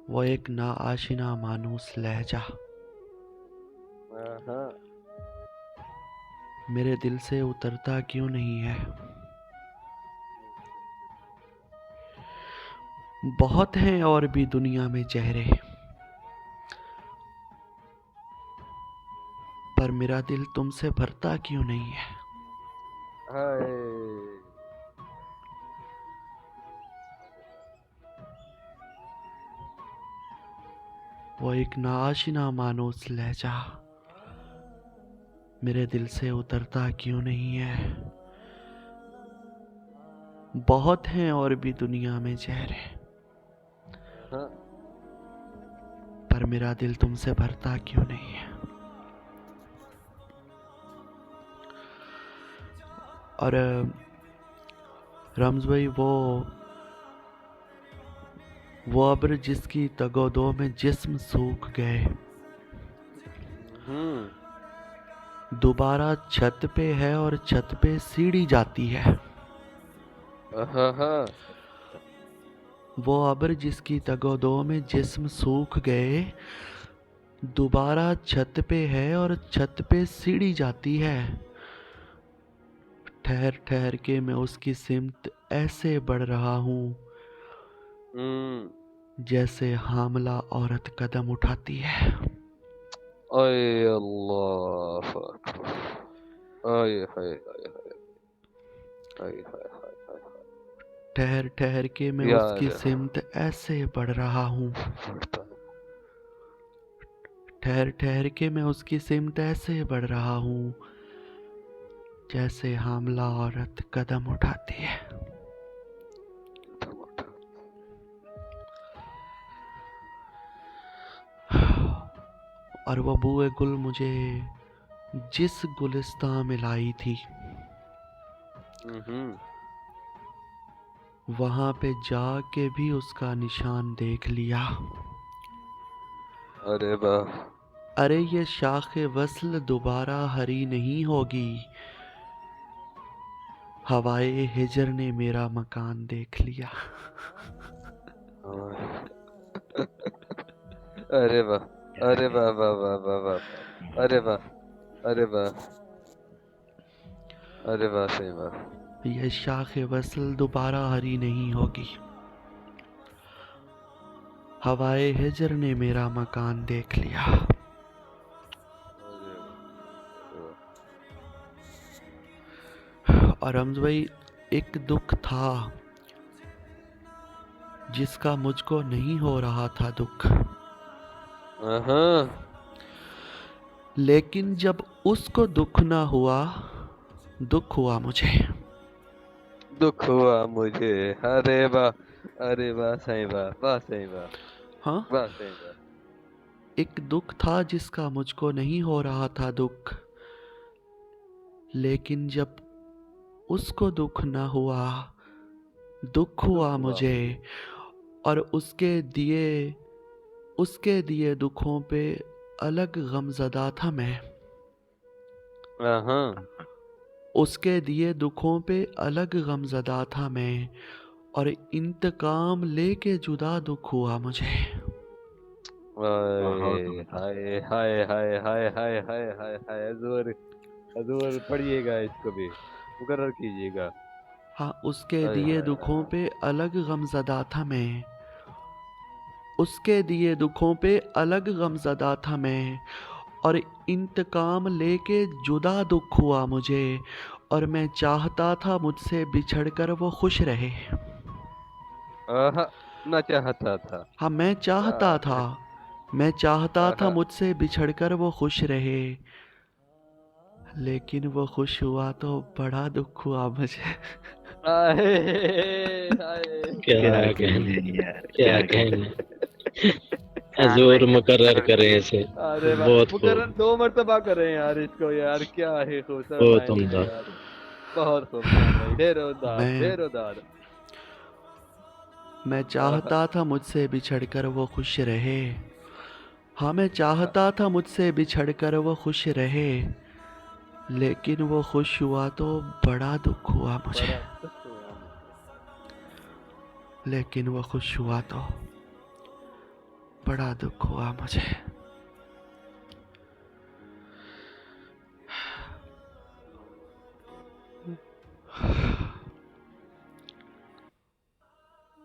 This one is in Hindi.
वो एक नाआशिना मानूस लहजा हाँ। मेरे दिल से उतरता क्यों नहीं है। बहुत हैं और भी दुनिया में चेहरे, पर मेरा दिल तुमसे भरता क्यों नहीं है। हाय। वो एक नाआशिना मानूस लहजा मेरे दिल से उतरता क्यों नहीं है। बहुत हैं और भी दुनिया में चेहरे, हाँ। पर मेरा दिल तुमसे भरता क्यों नहीं है। और रम्ज भाई, वो अब्र जिसकी तगोदो में जिस्म सूख गए, हम्म। दोबारा छत पे है और छत पे सीढ़ी जाती है। हाँ हाँ। वो अब्र जिसकी तगोदो में जिस्म सूख गए, दोबारा छत पे है और छत पे सीढ़ी जाती है। ठहर ठहर के मैं उसकी सिमत ऐसे बढ़ रहा हूँ, हम्म। जैसे हामला औरत कदम उठाती है। अय अल्लाह अकबर। अय हाय हाय हाय हाय हाय हाय हाय हाय। ठहर ठहर के मैं उसकी यार सिमत ऐसे बढ़ रहा हूँ, पढ़ता हूँ। ठहर ठहर के मैं उसकी सिमत ऐसे बढ़ रहा हूँ, जैसे हामला औरत कदम उठाती है। और वो बूए गुल मुझे जिस गुलिस्तां में लाई थी, हम्म। वहां पे जाके भी उसका निशान देख लिया। अरे वाह। अरे ये शाखे वस्ल दोबारा हरी नहीं होगी, हवाए हिजर ने मेरा मकान देख लिया। अरे वाह। अरे वाह वाह वाह वाह वाह वाह। अरे वाह। अरे वाह। अरे वाह सही वाह। ये शाखे वस्ल दोबारा हरी नहीं होगी, हवाए हिजर ने मेरा मकान देख लिया। अरे वाह। अरे वाह। और रम्ज भाई, एक दुख था जिसका मुझको नहीं हो रहा था दुख, हाँ। लेकिन जब उसको दुख ना हुआ, दुख हुआ मुझे। दुख हुआ मुझे। अरे वाह। अरे वाह सही वाह वाह सही वाह। हाँ, वाह सही वाह। एक दुख था जिसका मुझको नहीं हो रहा था दुख, लेकिन जब उसको दुख ना हुआ, दुख हुआ दुख हुआ मुझे। मुझे। और उसके दिए दुखों पे अलग गमज़दा था मैं। हाँ। उसके दिए दुखों पे अलग गमज़दा था मैं, और इंतकाम लेके जुदा दुख हुआ मुझे। हाय हाय हाय हाय हाय हाय हाय हाय हाय हजूर। हजूर पढ़िएगा इसको भी मुकर्रर कीजिएगा। हाँ, उसके हाय दिए हाय दुखों हाय। पे अलग गमज़दा था मैं, उसके दिए दुखों पे अलग गमज़दा था मैं, और इंतकाम लेके जुदा दुख हुआ मुझे। और मैं चाहता था मुझसे बिछड़कर वो खुश रहे। आहा। ना चाहता था। हाँ, क्या है। मैं चाहता था आहा। मुझसे बिछड़कर वो खुश रहे, लेकिन वो खुश हुआ तो बड़ा दुख हुआ मुझे। आए हाय। क्या क्या कहने। कहने यार, क्या क्या कहने। कहने। खान हजूर भाई ने मुकर्रर मुकर्रर करें कर इसे। दिया। अरे वाह बहुत खूब। मुकर्रर 2 मरतबा करें यार इसको यार क्या है खूबसूरत बहुत लाइन है उम्दा। यार। बहुत खूब खान भाई ढेरों दाद मैं ढेरों दाद। मैं आहा। चाहता था मुझसे बिछड़कर वो खुश रहे। हाँ, मैं चाहता था मुझसे बिछड़कर वो खुश रहे, लेकिन वो खुश हुआ तो बड़ा दुख हुआ मुझे। बड़ा दुख हुआ मुझे। लेकिन वो खुश हुआ तो बड़ा दुख हुआ मुझे।